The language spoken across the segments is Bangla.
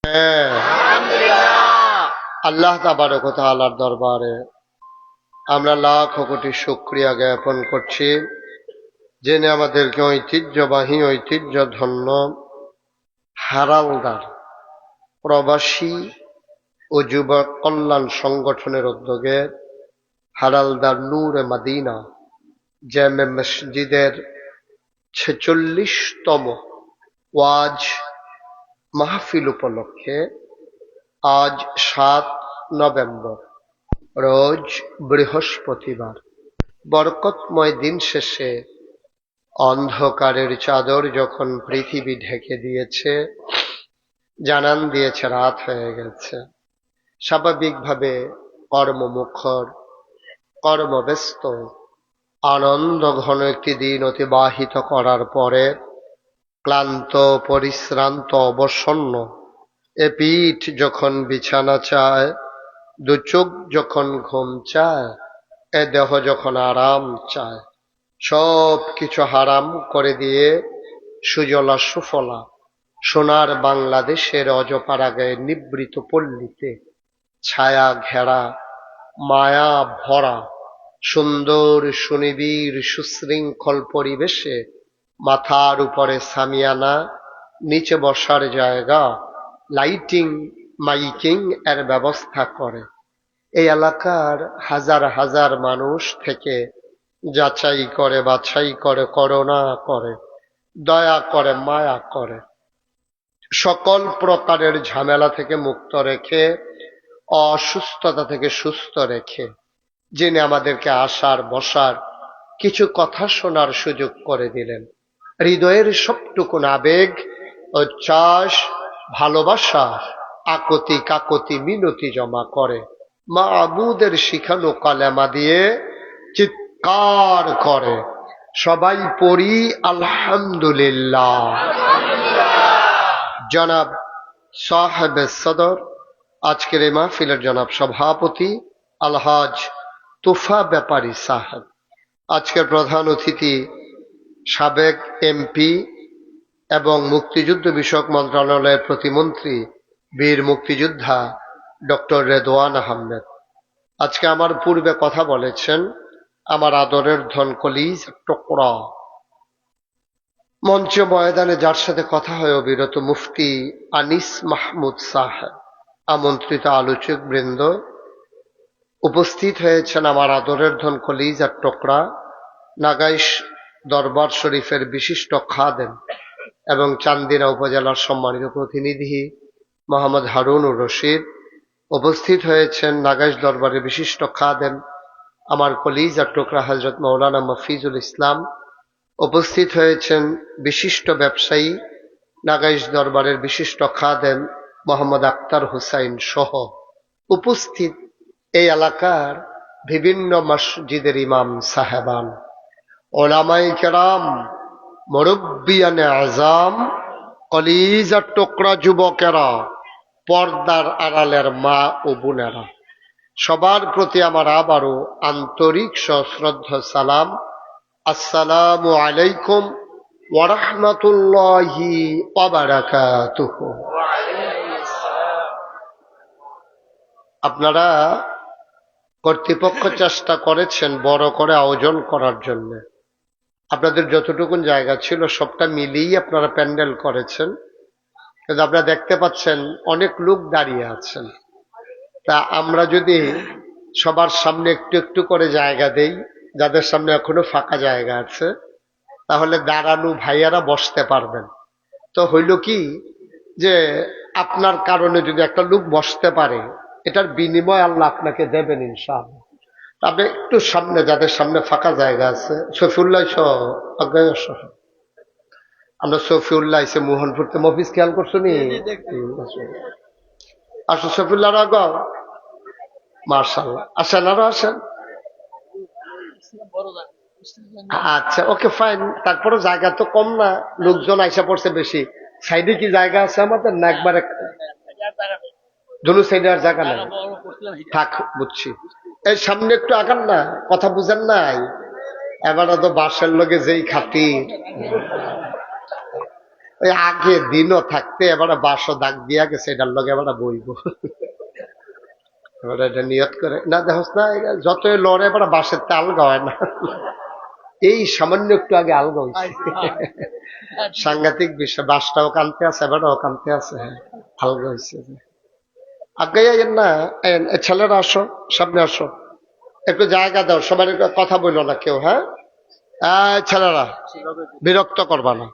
হ্যাঁ, আল্লাহ তাবারক ওয়া তাআলার দরবারে আমরা লাখ কোটি শুকরিয়া জ্ঞাপন করছি, যিনি আমাদেরকে ঐতিহ্যবাহী ঐতিহ্যধন্য হারালদার প্রবাসী ও যুবক কল্যাণ সংগঠনের উদ্যোগে হারালদার নূরে মদিনা জামে মসজিদের 46তম ওয়াজ মাহফিল উপলক্ষে আজ 7 নভেম্বর রোজ বৃহস্পতিবার বরকতময় দিন শেষে অন্ধকারের চাদর যখন পৃথিবী ঢেকে দিয়েছে, জানান দিয়েছে রাত হয়ে গেছে। স্বাভাবিকভাবে কর্মমুখর, কর্মব্যস্ত, আনন্দ ঘন একটি দিন অতিবাহিত করার পরে ক্লান্ত, পরিশ্রান্ত, অবসন্ন এ পিঠ যখন বিছানা চায়, দু চোখ যখন ঘুম চায়, এ দেহ যখন আরাম চায়, সব কিছু হারাম করে দিয়ে সুজলা সুফলা সোনার বাংলাদেশের অজপাড়াগায়ে নিবৃত পল্লীতে ছায়া ঘেরা, মায়া ভরা, সুন্দর সুনিবিড় সুশৃঙ্খল পরিবেশে মাথার উপরে সামিয়ানা, নিচে বসার জায়গা, লাইটিং, মাইকিং এর ব্যবস্থা করে এই এলাকার হাজার হাজার মানুষ থেকে যাচাই করে, বাছাই করে, করুণা করে, দয়া করে, মায়া করে, সকল প্রকারের ঝামেলা থেকে মুক্ত রেখে, অসুস্থতা থেকে সুস্থ রেখে, যিনি আমাদেরকে আসার বসার, কিছু কথা শোনার সুযোগ করে দিলেন। হৃদয়ের সবটুকুন আবেগ, উচ্ছ্বাস, ভালোবাসা, আকতি কাকতি মিনতি জমা করে মাবুদের শিখানো কালেমা দিয়ে চিৎকার করে সবাই পড়ি আলহামদুলিল্লাহ। জনাব সাহেব সদর, আজকের এই মাহফিলের জনাব সভাপতি আলহাজ তুফা ব্যাপারী সাহেব, আজকের প্রধান অতিথি সাবেক এমপি এবং মুক্তিযুদ্ধ বিষয়ক মন্ত্রণালয়ের প্রতিমন্ত্রী বীর মুক্তিযোদ্ধা ডক্টর রেদওয়ান আহমেদ। আজকে আমার পূর্বে কথা বলেছেন আমার আদরের ধন কলিজ টুকরা, মঞ্চ ময়দানে যার সাথে কথা হয় অবিরত মুফতি আনিস মাহমুদ সাহেব, আমন্ত্রিত আলোচক বৃন্দ, উপস্থিত হয়েছেন আমার আদরের ধন কলিজ আর টুকরা নাগাইশ দরবার শরীফের বিশিষ্ট খাদেম এবং চান্দিনা উপজেলার সম্মানিত প্রতিনিধি মোহাম্মদ হারুনুর রশিদ, উপস্থিত হয়েছেন নাগাইশ দরবারের বিশিষ্ট খাদেম আমার কলিজ আর টুকরা হজরত মৌলানা মফিজুল ইসলাম, উপস্থিত হয়েছেন বিশিষ্ট ব্যবসায়ী নাগাইশ দরবারের বিশিষ্ট খাদেম মোহাম্মদ আক্তার হুসাইন সহ উপস্থিত এই এলাকার বিভিন্ন মসজিদের ইমাম সাহেবান, ওলামায়ে কেরাম, মুরব্বিয়ানে আযাম, কলিজার টুকরা যুবকেরা, পর্দার আড়ালের মা ও বোনেরা, সবার প্রতি আমার আবারও আন্তরিক সশ্রদ্ধ সালাম। আসসালামু আলাইকুম ওয়া রাহমাতুল্লাহি ওয়া বারাকাতুহু। আপনারা কর্তৃপক্ষ চেষ্টা করেছেন বড় করে আয়োজন করার জন্য, আপনাদের যতটুকুন জায়গা ছিল সবটা মিলিয়েই আপনারা প্যান্ডেল করেছেন, কিন্তু আপনারা দেখতে পাচ্ছেন অনেক লোক দাঁড়িয়ে আছেন। তা আমরা যদি সবার সামনে একটু একটু করে জায়গা দেই, যাদের সামনে এখনো ফাঁকা জায়গা আছে, তাহলে দাঁড়ানো ভাইয়ারা বসতে পারবেন। তো হইল কি যে আপনার কারণে যদি একটা লোক বসতে পারে, এটার বিনিময় আল্লাহ আপনাকে দেবেন ইনশাআল্লাহ। তবে একটু সামনে, যাদের সামনে ফাঁকা জায়গা আছে, শফিউল্লাহ সহ অজ্ঞায় সহ, আমরা শফিউল্লাহ এসে মোহনপুরতে মফিজ খেয়াল করছো নি? আসো শফিউল্লাহ আগ, মার্শাল্লাহ, আসেন, আরো আসেন। আচ্ছা, ওকে, ফাইন। তারপরে জায়গা তো কম না, লোকজন আইসা পড়ছে বেশি। সাইডে কি জায়গা আছে আমাদের না একবারে দুনো সাইডে আর জায়গা নাই? থাক, বুঝছি। এই সামনে একটু আগান না, কথা বুঝেন নাই? এবার তো বাসের লগে যেই খাতির, ওই আগে দিনও থাকতে এবারে বাসও দাগ দিয়া গেছে, এটার লগে এবারে বইব। এবারে এটা নিয়ত করে না, দেখোস না যতই লড়ে এবারে বাসের তে আলগা হয় না, এই সামান্য একটু আগে আলগা হয়েছে। সাংঘাতিক বিষয়, বাসটাও কানতে আছে এবারেও কানতে আছে, হ্যাঁ আলগা হয়েছে। আগে না, ছেলেরা আসো, সামনে আসো, একটু জায়গা দাও, সবাই কথা বললো না কেউ। হ্যাঁ ছেলেরা বিরক্ত করবা না,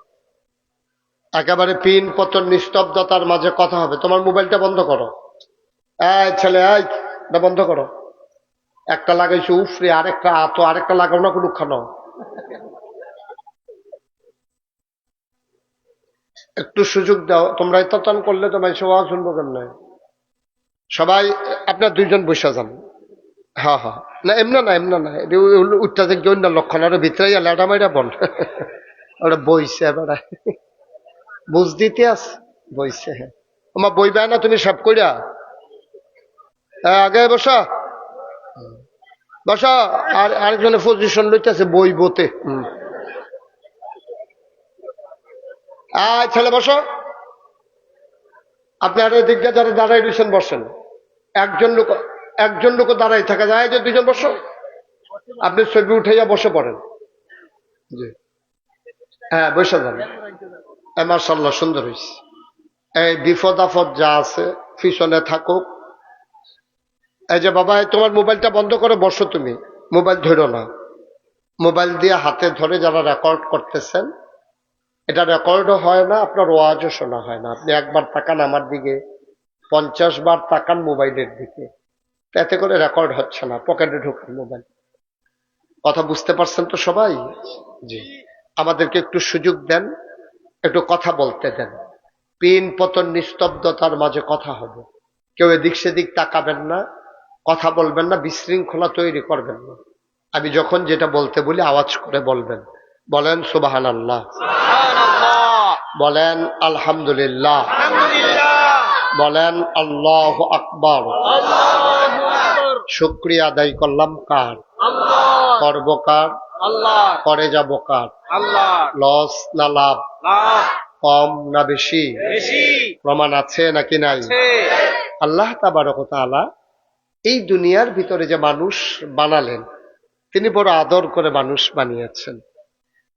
একেবারে পিন পতন নিস্তব্ধতার মাঝে কথা হবে। তোমার মোবাইলটা বন্ধ করো, ছেলে বন্ধ করো। একটা লাগাইছো উফরে, আরেকটা আতো, আরেকটা লাগাও না কোনো খানো। একটু সুযোগ দাও, তোমরা এতন করলে তো মানুষ আওয়াজ শুনবো কেমন। সবাই আপনার দুইজন বসে যান। হ্যাঁ হ্যাঁ, না এমনা না, এমনা না, উঠটা যে অন্য লক্ষণ আরো ভিতরে লেটা মাইরা বল। ওটা বইছে এবারে বুঝ দিতে আস, বইছে। হ্যাঁ আমার বইবে না, তুমি সব কইরা আগে বসা বসা। আর আরেকজনের পজিশন লইতেছে বই বোতে। ছেলে বসো, আপনি আর দিক দিয়ে যারা দাঁড়াই দিয়েছেন বসেন। একজন লোক দাঁড়াই থাকা যায়, যে দুজন বসো, আপনি ছবি উঠাইয়া বসে পড়েন। জি হ্যাঁ বসে যান। মাশাআল্লাহ সুন্দর হয়েছে। এই বিপদ আপদ যা আছে পিছনে থাকুক। এই যে বাবা, তোমার মোবাইলটা বন্ধ করে বসো, তুমি মোবাইল ধরো না। মোবাইল দিয়ে হাতে ধরে যারা রেকর্ড করতেছেন, এটা রেকর্ডও হয় না, আপনার ওয়াজও শোনা হয় না। আপনি একবার তাকান আমার দিকে, 50 বার তাকান মোবাইলের দিকে, এতে করে রেকর্ড হচ্ছে না, পকেটে ঢুকান মোবাইল। কথা বুঝতে পারছেন তো সবাই? জি, আমাদেরকে একটু সুযোগ দেন, একটু কথা বলতে দেন। পিন পতন নিস্তব্ধতার মাঝে কথা হবে, কেউ এদিক সেদিক তাকাবেন না, কথা বলবেন না, বিশৃঙ্খলা তৈরি করবেন না। আমি যখন যেটা বলতে বলি আওয়াজ করে বলবেন। বলেন সুবহানাল্লাহ, বলেন আলহামদুলিল্লাহ, বলেন আল্লাহু আকবার। শুকরিয়া আদায় করলাম কার? করব কার? করে যাব কার? লস না লাভ? কম না বেশি? প্রমাণ আছে নাকি নাই? আল্লাহ তাবারক ওয়া তাআলা এই দুনিয়ার ভিতরে যে মানুষ বানালেন, তিনি বড় আদর করে মানুষ বানিয়েছেন।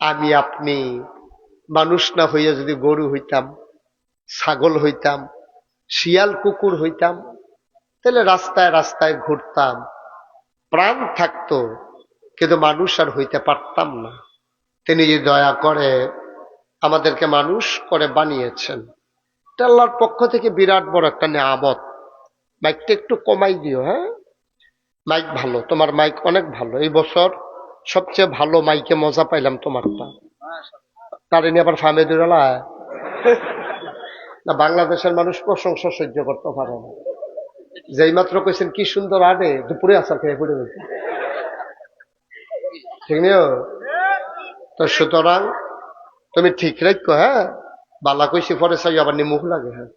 আমি আপনি মানুষ না হইয়া যদি গরু হইতাম, ছাগল হইতাম, শিয়াল কুকুর হইতাম, তাহলে রাস্তায় রাস্তায় ঘুরতাম, প্রাণ থাকতো, কিন্তু মানুষ আর হইতে পারতাম না। তিনি যে দয়া করে আমাদেরকে মানুষ করে বানিয়েছেন, এটা আল্লাহর পক্ষ থেকে বিরাট বড় একটা নিয়ামত। মাইকটা একটু কমাই দিও। হ্যাঁ মাইক ভালো, তোমার মাইক অনেক ভালো। এই বছর সবচেয়ে ভালো মাইকে মজা পাইলাম তোমারটা। তার নিয়ে আবার ফামে দৌড়ালা না, বাংলাদেশের মানুষ প্রশংসা সহ্য করতে পারে না। যেই মাত্র কইছেন কি সুন্দর আডে, দুপুরে আসার খেয়ে পড়ে গেছে, ঠিক নিও তো। সুতরাং তুমি ঠিক রাখো। হ্যাঁ বালা কইছি পরে চাই আবার নিমুখ লাগে। হ্যাঁ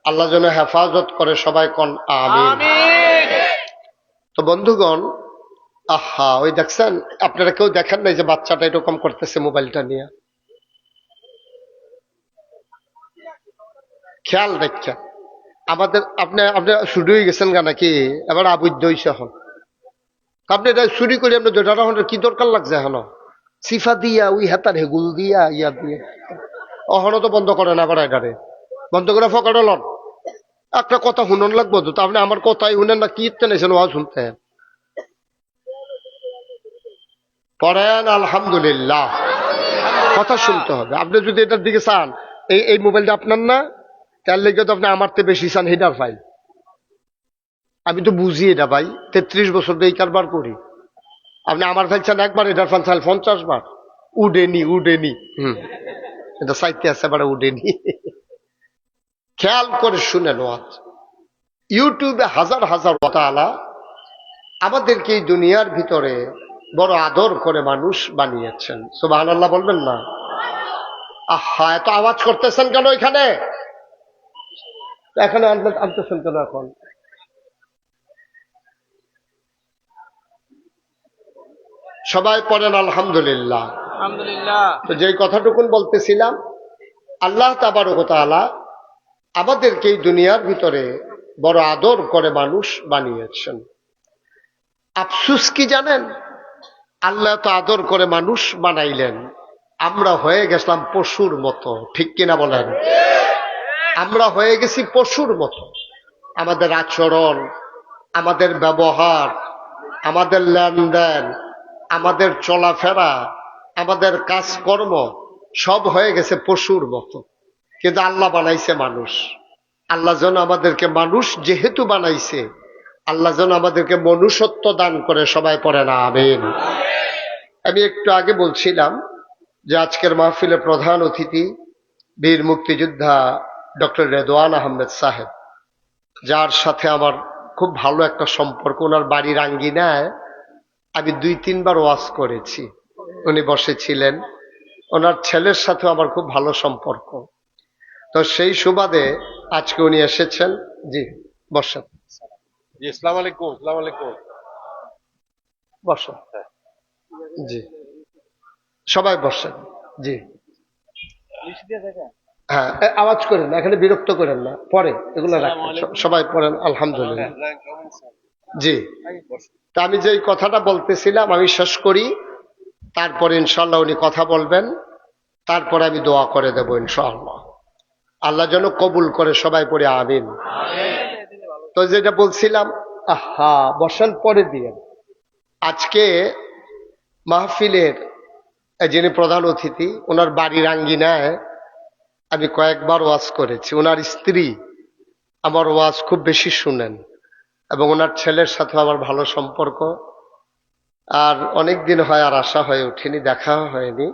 আল্লাহ যেন হেফাজত করে, সবাই কন আমিন। তো বন্ধুগণ, আহা ওই দেখছেন, আপনারা কেউ দেখেন নাই যে বাচ্চাটা এরকম করতেছে মোবাইলটা নিয়ে? খেয়াল রাখছেন আমাদের? আপনি শুরু হয়ে গেছেন গা নাকি? এবার আবুদ্ধ হইছে এখন। আপনি এটা চুরি করে আপনি দুটা কি দরকার লাগছে এখন? সিফা দিয়া ওই হাতার হেগুল দিয়া ইয়া দিয়ে অহনো তো বন্ধ করে না। আবার এটারে বন্ধ করে ফকাটা লন। একটা কথা শুনন লাগবো তো, আপনি আমার কথাই শুনেন না, কি ইত্তেন ওয়া শুনতে পড়েন আলহামদুলিল্লাহ। কথা শুনতে হবে। আপনি যদি এটার দিকে চান, এই মোবাইলটা আপনার না, তার লেগে তো আপনি আমার থেকে বেশি চান হেডার ফাইল। আমি তো বুঝি এটা ভাই, 33 বছর ধরে এই কারবার করি। আপনি আমার ফাইল চান একবার, এটার ফাইল চান 50 বার। উডেনি উডেনি, এটা চাইতে আছে এবার উডেনি। খেয়াল করে শুনেন, ইউটিউবে হাজার হাজার তাআলা আমাদেরকে এই দুনিয়ার ভিতরে বড় আদর করে মানুষ বানিয়েছেন। সুবহানাল্লাহ বলবেন না? আহা এত আওয়াজ করতেছেন কেন এখানে? এখানে আনতেছেন কেন এখন? সবাই পড়েন আলহামদুলিল্লাহ। তো যেই কথাটুকুন বলতেছিলাম, আল্লাহ তাবারক ওয়া তাআলা আমাদেরকে এই দুনিয়ার ভিতরে বড় আদর করে মানুষ বানিয়েছেন। আফসুস কি জানেন, আল্লাহ তো আদর করে মানুষ বানাইলেন, আমরা হয়ে গেছিলাম পশুর মতো। ঠিক কিনা বলেন? আমরা হয়ে গেছি পশুর মতো। আমাদের আচরণ, আমাদের ব্যবহার, আমাদের লেনদেন, আমাদের চলাফেরা, আমাদের কাজকর্ম সব হয়ে গেছে পশুর মতো। কিন্তু আল্লাহ বানাইছে মানুষ। আল্লাহ যেন আমাদেরকে মানুষ যেহেতু বানাইছে, আল্লাহ যেন আমাদেরকে মনুষ্যত্ব দান করে। সবাই পড়েন আমিন। আমি একটু আগে বলছিলাম যে আজকের মাহফিলের প্রধান অতিথি বীর মুক্তিযোদ্ধা ডক্টর রেদওয়ান আহমেদ সাহেব, যার সাথে আমার খুব ভালো একটা সম্পর্ক। ওনার বাড়ির আঙ্গিনায় আমি 2-3 বার ওয়াজ করেছি, উনি বসেছিলেন। ওনার ছেলের সাথে আমার খুব ভালো সম্পর্ক। তো সেই সুবাদে আজকে উনি এসেছেন। জি বসেন। জি, আসসালামু আলাইকুম। আসসালামু আলাইকুম। বসেন। জি সবাই বসেন। জি হ্যাঁ, আওয়াজ করেন না, এখানে বিরক্ত করেন না, পরে এগুলো রাখেন। সবাই পড়েন আলহামদুলিল্লাহ। জি, তা আমি যে কথাটা বলতেছিলাম আমি শেষ করি, তারপরে ইনশাল্লাহ উনি কথা বলবেন, তারপরে আমি দোয়া করে দেব ইনশাআল্লাহ। আল্লাহ যেন কবুল করে। সবাই পড়ে আমিন। তো যেটা বলছিলাম, আহা বসেন, পরে দিয়ে আজকে মাহফিলের যিনি প্রধান অতিথি, ওনার বাড়ির আঙ্গিনায় আমি কয়েকবার ওয়াজ করেছি। ওনার স্ত্রী আমার ওয়াজ খুব বেশি শুনেন এবং ওনার ছেলের সাথে আমার ভালো সম্পর্ক। আর অনেক দিন হয় আর আশা হয়ে ওঠেনি, দেখা হয়নি।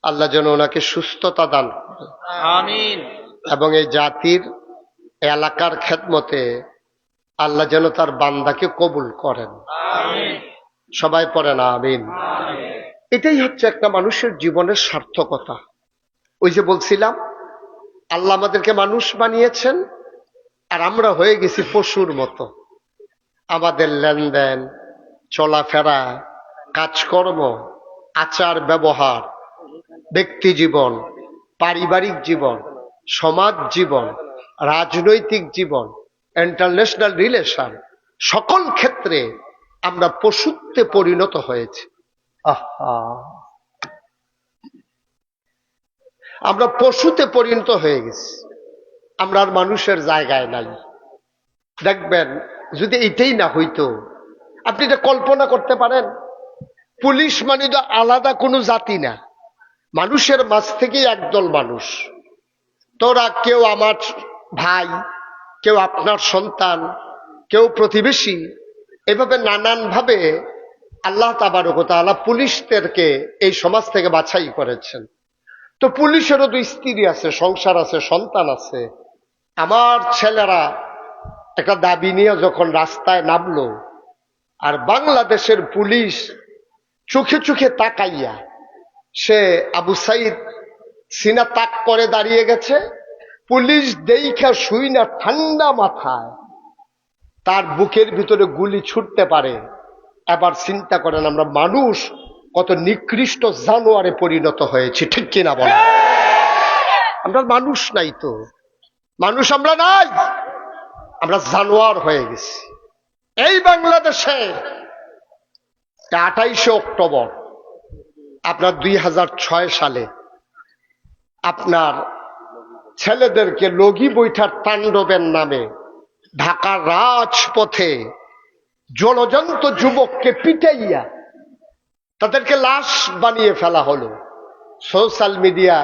আল্লাহ যেন ওনাকে সুস্থতা দান করে আমিন এবং এই জাতির এলাকার খেদমতে আল্লাহ যেন তার বান্দাকে কবুল করেন। আমিন সবাই পড়েন আমিন। এটাই হচ্ছে একটা মানুষের জীবনের সার্থকতা। ওই যে বলছিলাম, আল্লাহ আমাদেরকে মানুষ বানিয়েছেন আর আমরা হয়ে গেছি পশুর মতো। আমাদের লেনদেন, চলাফেরা, কাজকর্ম, আচার ব্যবহার, ব্যক্তি জীবন, পারিবারিক জীবন, সমাজ জীবন, রাজনৈতিক জীবন, ইন্টারন্যাশনাল রিলেশন, সকল ক্ষেত্রে আমরা পশুত্বে পরিণত হয়েছি। আহা, আমরা পশুতে পরিণত হয়ে গেছি, আমরা আর মানুষের জায়গায় নাই। দেখবেন যদি এটাই না হইতো, আপনি এটা কল্পনা করতে পারেন, পুলিশ মানে তো আলাদা কোনো জাতি না, মানুষের মাঝ থেকেই একদল মানুষ। তোরা কেউ আমার ভাই, কেউ আপনার সন্তান, কেউ প্রতিবেশী, এভাবে নানান ভাবে আল্লাহ তাবারক ওয়া তাআলা পুলিশদেরকে এই সমাজ থেকে বাছাই করেছেন। তো পুলিশেরও তো স্ত্রী আছে, সংসার আছে, সন্তান আছে। আমার ছেলেরা একটা দাবি নিয়ে যখন রাস্তায় নামলো, আর বাংলাদেশের পুলিশ চোখে চোখে তাকাইয়া, সে আবু সাইদ সিনা তাক করে দাঁড়িয়ে গেছে, পুলিশ দেইখা শুই না ঠান্ডা মাথায় তার বুকের ভিতরে গুলি ছুটতে পারে। এবার চিন্তা করেন আমরা মানুষ কত নিকৃষ্ট জানোয়ারে পরিণত হয়েছি। ঠিক কিনা বলেন? আমরা মানুষ নাই তো, মানুষ আমরা নাই, আমরা জানোয়ার হয়ে গেছি। এই বাংলাদেশে 28শে অক্টোবর আপনার 2006 সালে আপনার ছেলেদেরকে লগি বৈঠার তাণ্ডবের নামে ঢাকার রাজপথে জলজন্ত যুবককে পিটাইয়া তাদেরকে লাশ বানিয়ে ফেলা হলো। Social media,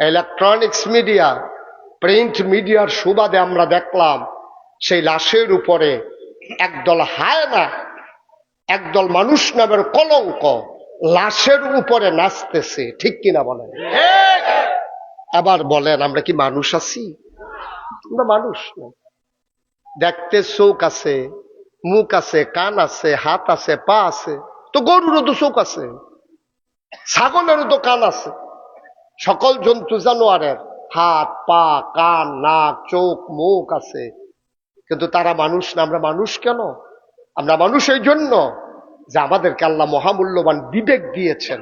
electronics media, print মিডিয়ার সুবাদে আমরা দেখলাম সেই লাশের উপরে একদল হায়না, একদল মানুষ নামের কলঙ্ক লাশের উপরে নাচতেছে। ঠিক কিনা বলেন? আবার বলেন, আমরা কি মানুষ আছি? আমরা মানুষ না। দেখতে চোখ আছে, মুখ আছে, কান আছে, হাত আছে, পা আছে। তো গরুরও তো চোখ আছে, ছাগলেরও তো কান আছে, সকল জন্তু জানোয়ারের হাত, পা, কান, নাক, চোখ, মুখ আছে। কিন্তু তারা মানুষ না। আমরা মানুষ কেন? আমরা মানুষ এই জন্য যে আমাদেরকে আল্লাহ মহামূল্যবান বিবেক দিয়েছেন।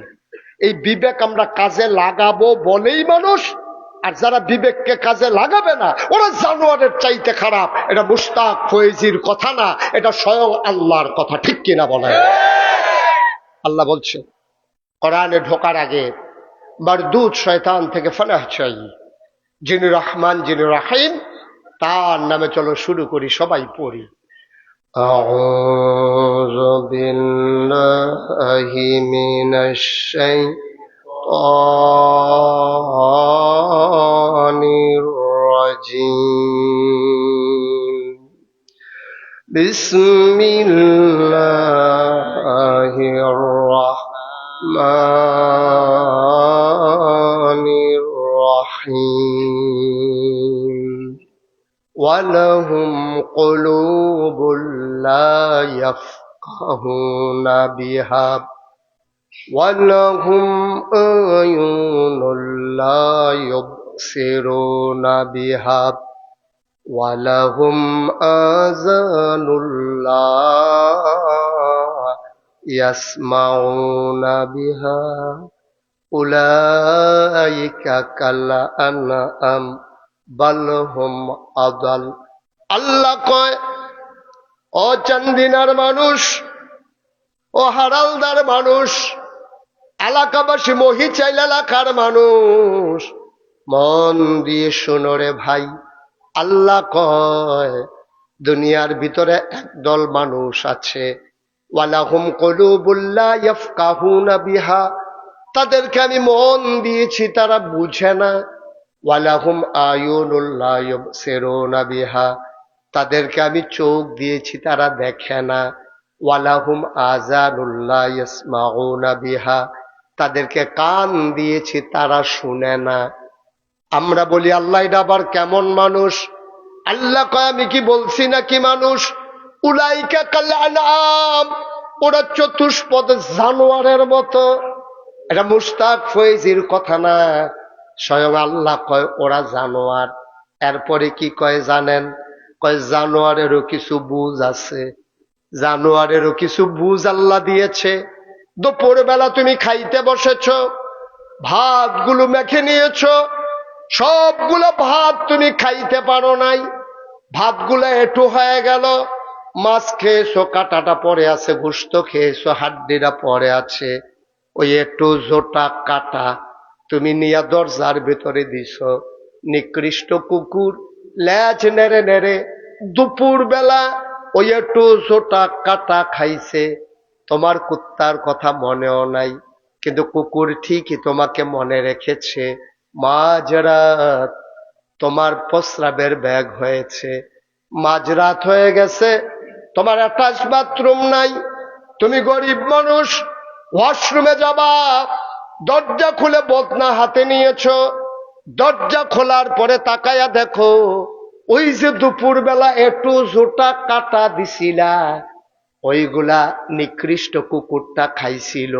এই বিবেক আমরা কাজে লাগাবো বলেই মানুষ, আর যারা বিবেককে কাজে লাগাবে না ওরা জানোয়ারের চাইতে খারাপ। এটা মুশতাক ফয়েজির কথা না, এটা স্বয়ং আল্লাহর কথা। ঠিক কিনা বলেন? আল্লাহ বলছে কোরআনে ঢোকার আগে মারদুদ শয়তান থেকে ফানাহ চাই, যিনি রহমান যিনি রাহিম তার নামে চলো শুরু করি, সবাই পড়ি। আউযু বিল্লাহি মিনাশ শাইতানির রাজিম। বিসমিল্লাহির রাহমানির রাহিম। ওয়ালাহুম কুলুবুল লা ইয়াফকাহুনা বিহা ওয়ালাহুম আয়ুনুল লা ইউবসিরুনা বিহা ওয়ালাহুম আযানুল লা ইয়াসমাউনা বিহা উলাইকা কাল আনআম বাল হুম আদাল। আল্লাহ কয়, ও চান্দিনার মানুষ, ও হারালদার মানুষ, এলাকাবাসী মহিচাইল এলাকার মানুষ, মন দিয়ে শোনো রে ভাই। আল্লাহ কয় দুনিয়ার ভিতরে একদল মানুষ আছে, ওয়ালাহুম কুলুবুল লা ইয়াফকাহুনা বিহা, তাদেরকে আমি মন দিয়েছি তারা বুঝে না। ওয়ালাহুম আয়ুনুল লা ইউবসিরুনা বিহা, তাদেরকে আমি চোখ দিয়েছি তারা দেখে না। ওয়ালাহুম আযানুল লা ইয়াসমাউনা বিহা, তাদেরকে কান দিয়েছি তারা শুনে না। আমরা বলি আল্লাহ এটা আবার কেমন মানুষ? আল্লাহ কয় আমি কি বলছি নাকি মানুষ? উলাইকা কাল আনআম, ওরা চতুষ্পদ জানোয়ারের মতো। এটা মুশতাক ফয়েজির কথা না, স্বয়ং আল্লাহ কয় ওরা জানোয়ার। এরপরে কি কয় জানেন? কয় জানোয়ারেরও কিছু বুঝ আছে, জানোয়ারেরও কিছু বুঝ আল্লাহ দিয়েছে। দুপুর বেলা তুমি খাইতে বসেছ, ভাতগুলো মেখে নিয়েছ, সবগুলো ভাত তুমি খাইতে পারো নাই, ভাতগুলো একটু হয়ে গেল। মাছ খেয়েছো, কাঁটাটা পড়ে আছে, গোশত খেয়েছো, হাড্ডিটা পড়ে আছে, ওই একটু জোটা কাটা তুমি নিয়ে দরজার ভিতরে দিছ। নিকৃষ্ট কুকুর ল্যাজ নেড়ে নেড়ে দুপুর বেলা ওই একটু জোটা কাটা খাইছে। তোমার কুত্তার কথা মনেও নাই, কিন্তু কুকুর ঠিকই তোমাকে মনে রেখেছে। মাঝরাত তোমার প্রস্রাবের ব্যাগ হয়েছে, মাঝরাত হয়ে গেছে, তোমার অ্যাটাচ বাথরুম নাই, তুমি গরিব মানুষ, ওয়াশরুমে যাবা, দরজা খুলে বদনা হাতে নিয়েছ। দরজা খোলার পরে তাকায়া দেখো ওই যে দুপুর বেলা একটু জোটা কাটা দিছিলা, ওইগুলা নিকৃষ্ট কুকুরটা খাইছিল।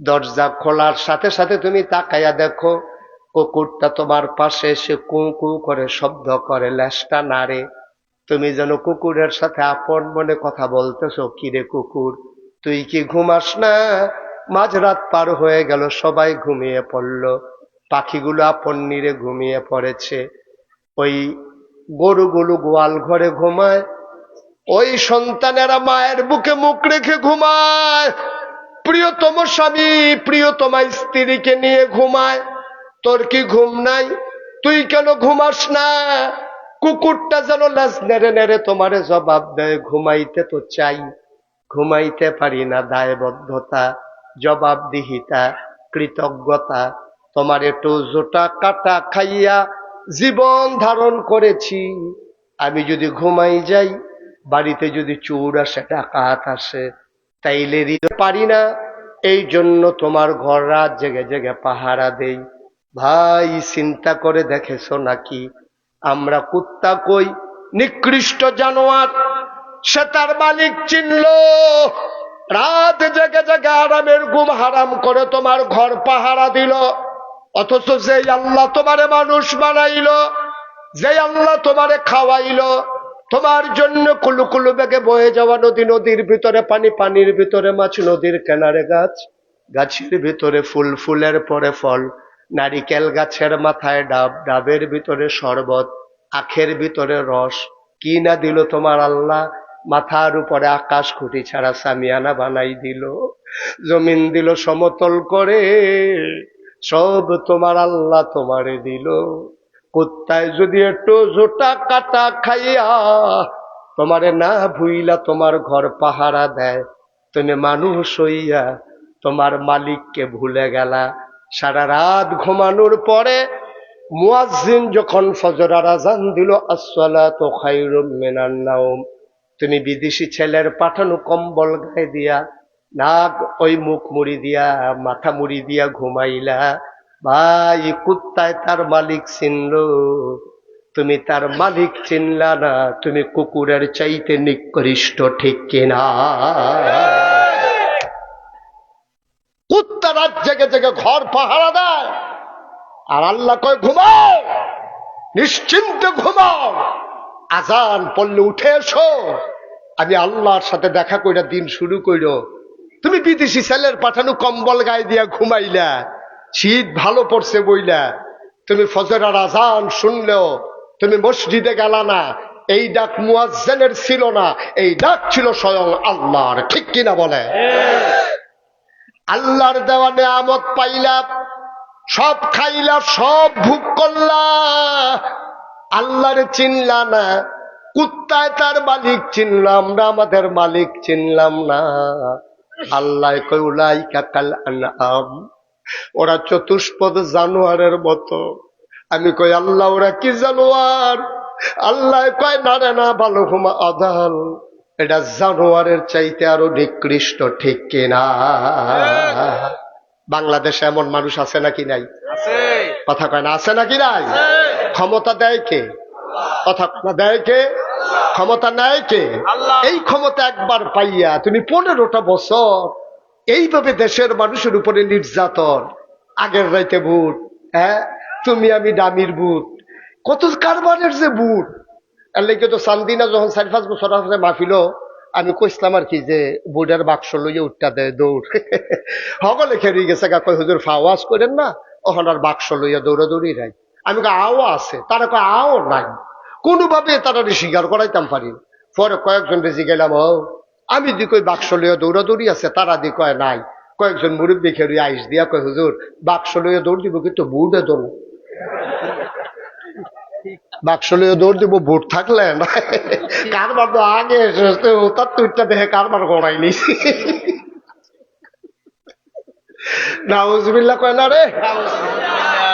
দরজা খোলার সাথে সাথে তুমি তাকায়া দেখো কুকুরটা তোমার পাশে এসে কু কু করে শব্দ করে, লেজটা নাড়ে। তুমি যেন কুকুরের সাথে আপন মনে কথা বলতেছো, কিরে কুকুর তুই কি ঘুমাস না? মাঝরাত পার হয়ে গেল, সবাই ঘুমিয়ে পড়ল, পাখিগুলো আপন নিরে ঘুমিয়ে পড়েছে, ওই গরুগুলো গোয়াল ঘরে ঘুমায়, ওই সন্তানেরা মায়ের বুকে মুখ রেখে ঘুমায়, প্রিয়তম স্বামী প্রিয়তমা স্ত্রীকে নিয়ে ঘুমায়। তোর কি ঘুম নাই? তুই কেন ঘুমাস না? কুকুরটা যেন লেজ নেড়ে নেড়ে তোমারে জবাব দেয়, ঘুমাইতে তো চাই, ঘুমাইতে পারি না। দায়বদ্ধতা, জবাবদিহিতা, কৃতজ্ঞতা, তোমার একটু জোটা কাটা খাইয়া জীবন ধারণ করেছি। আমি যদি ঘুমাই যাই, বাড়িতে যদি চোর আসে, ডাকাত আসে, তাইলে দিতে পারি না। এই জন্য তোমার ঘর রাত জেগে জেগে পাহারা দেই। ভাই চিন্তা করে দেখেছো নাকি আমরা কুত্তা কই নিকৃষ্ট জানোয়ার, সে তার মালিক চিনল, রাত জেগে জেগে আরামের ঘুম হারাম করে তোমার ঘর পাহারা দিল। অথচ যে আল্লাহ তোমারে মানুষ বানাইল, যে আল্লাহ তোমারে খাওয়াইল, তোমার জন্য কুলু কুলু বেগে বয়ে যাওয়া নদী, নদীর ভিতরে পানি, পানির ভিতরে মাছ, নদীর কিনারে গাছ, গাছের ভিতরে ফুল, ফুলের পরে ফল, নারিকেল গাছের মাথায় ডাব, ডাবের ভিতরে শরবত, আখের ভিতরে রস, কি না দিল তোমার আল্লাহ। মাথার উপরে আকাশ খুঁটি ছাড়া সামিয়ানা বানাই দিল, জমিন দিল সমতল করে, সব তোমার আল্লাহ তোমারে দিল। কুত্তায় যদি একটু জোটা কাটা খাইয়া তোমারে না ভুইলা তোমার ঘর পাহারা দেয়, তুমি মানুষ হইয়া তোমার মালিককে ভুলে গেলা। সারা রাত ঘুমানোর পরে মুয়াজ্জিন যখন ফজরের আযান দিল, আসসালাতু খায়রুম মিনান নাওম, তুমি বিদেশি ছেলের পাঠানো কম্বল গায়ে দিয়া, নাক ওই মুখ মুড়ি দিয়া, মাথা মুড়ি দিয়া ঘুমাইলা। ভাই, কুত্তায় তার মালিক চিনল, তুমি তার মালিক চিনলা না, তুমি কুকুরের চাইতে নিকৃষ্ট, ঠিক কিনা? কুত্তা রাত জেগে জেগে ঘর পাহারা দেয়, আর আল্লাহ কয় ঘুমাও, নিশ্চিন্তে ঘুমাও, আজান পড়লে উঠে এসো, আমি আল্লাহর সাথে দেখা কইরা দিন শুরু কইরো। তুমি বিদেশি ছেলের পাঠানো কম্বল গায়ে দিয়া ঘুমাইলা, শীত ভালো পড়ছে বইলা, তুমি ফজরের আজান শুনলেও তুমি মসজিদে গেলা না। এই ডাক মুয়াজ্জিনের ছিল না, এই ডাক ছিল স্বয়ং আল্লাহর, ঠিক কিনা বলে? আল্লাহর দেওয়া নেয়ামত পাইলা, সব খাইলা, সব ভোগ করলা, আল্লাহরে চিনলা না। কুত্তায় তার মালিক চিনলাম না, আমাদের মালিক চিনলাম না। আল্লাহ কয় উলাইকা কাল আনআম, ওরা চতুষ্পদ জানোয়ারের মতো। আমি কই আল্লাহ ওরা কি জানোয়ার? আল্লাহ কয় না রে না, ভালো হুমা আদাল, এটা জানোয়ারের চাইতে আরো নিকৃষ্ট, ঠিক কিনা? বাংলাদেশে এমন মানুষ আছে নাকি নাই? কথা কয় না, আছে নাকি নাই? ক্ষমতা দেয় কে? কথা দেয় কে? ক্ষমতা নেয় কে? এই ক্ষমতা একবার পাইয়া তুমি 15টা বছর এইভাবে দেশের মানুষের উপরে নির্যাতন। আগের রাইতে ভোট, হ্যাঁ, তুমি আমি দামির ভূত, কত কারবারের যে ভূত। এর লেগে তো চান্দিনা যখন 4-5 বছর আসলে মাহফিল, আমি কইসলাম আর কি যে বোর্ডের বাক্স লইয়া উঠটা দেয় দৌড়। সকলে খেয়ে গেছে, কয় হুজুর ফাওয়াজ করেন না, ওখান আর বাক্স লইয়া দৌড়াদৌড়ি নাই। আমি কই আও আছে, তারা কয় আও নাই, কোনোভাবে তারা স্বীকার করাইতাম পারি। পরে কয়েকজন বেশি গেলাম, ও আমি দি কই বাক্স লইয়া দৌড়াদৌড়ি আছে, তারা দি কয় নাই। কয়েকজন মুরব্বী খেয়ে আইস দিয়া কয় হুজুর বাক্স লইয়া দৌড় দিব, কিন্তু বুটে দৌড়, বাক্স লইয়া দৌড় দিব, বুট থাকলে না। কারবার তো আগে তার তুইটা দেখে কারবার গড়াই নিছি। নাউজুবিল্লাহ কয় না রে,